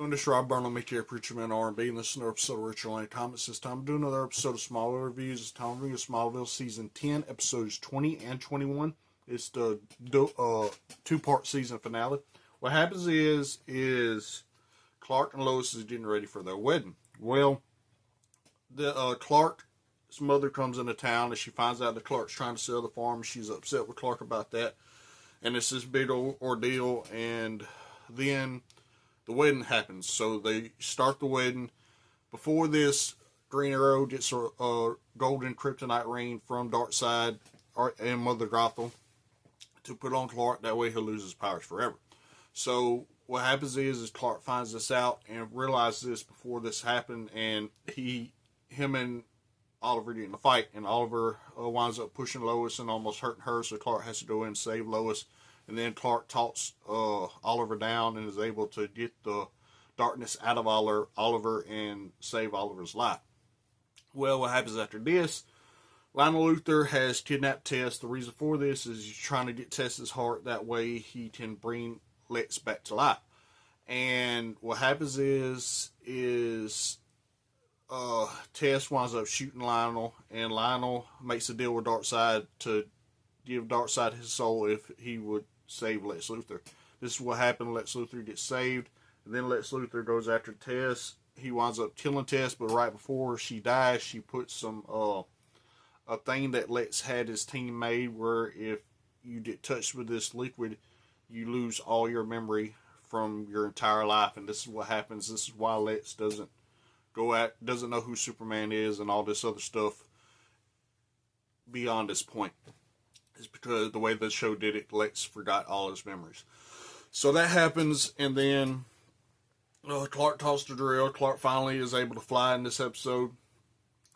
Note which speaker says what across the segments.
Speaker 1: On this Rob Burnham, ATR Preacher Man R&B, and this is another episode of Richard Lane Comics. This time I'm doing another episode of Smallville Reviews. This time I'm reviewing Smallville Season 10, Episodes 20 and 21. It's the two-part season finale. What happens is Clark and Lois is getting ready for their wedding. Well, Clark's mother comes into town, and she finds out that Clark's trying to sell the farm. She's upset with Clark about that, and it's this big ordeal, and then the wedding happens. So they start the wedding. Before this, Green Arrow gets a golden kryptonite ring from Darkseid and Mother Gothel to put on Clark. That way he'll lose his powers forever. So what happens is Clark finds this out and realizes this before this happened, and him and Oliver get in a fight, and Oliver winds up pushing Lois and almost hurting her, so Clark has to go in and save Lois. And then Clark talks Oliver down and is able to get the darkness out of Oliver and save Oliver's life. Well, what happens after this? Lionel Luthor has kidnapped Tess. The reason for this is he's trying to get Tess's heart. That way he can bring Lex back to life. And what happens is Tess winds up shooting Lionel, and Lionel makes a deal with Darkseid to give Darkseid his soul if he would save Lex Luthor. This is what happened. Lex Luthor gets saved, and then Lex Luthor goes after Tess. He winds up killing Tess, but right before she dies, she puts some a thing that Lex had his team made, where if you get touched with this liquid, you lose all your memory from your entire life. And this is what happens. This is why Lex doesn't know who Superman is and all this other stuff beyond this point. It's because the way the show did it, Lex forgot all his memories. So that happens, and then Clark talks to Jor-El. Clark finally is able to fly in this episode.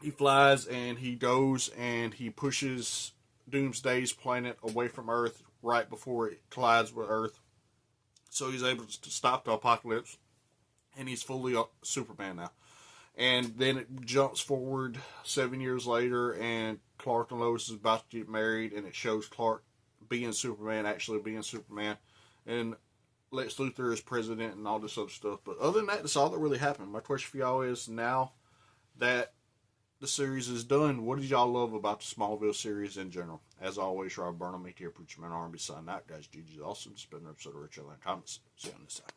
Speaker 1: He flies, and he goes, and he pushes Doomsday's planet away from Earth right before it collides with Earth. So he's able to stop the apocalypse, and he's fully Superman now. And then it jumps forward 7 years later, and Clark and Lois is about to get married, and it shows Clark being Superman, actually being Superman, and Lex Luthor is president and all this other stuff. But other than that, that's all that really happened. My question for y'all is, now that the series is done, what did y'all love about the Smallville series in general? As always, Rob Burnham, ATR Preacher Man R&B signing out. Guys, GG's awesome. It's been an episode of Richard Lane Comics. See you on this time.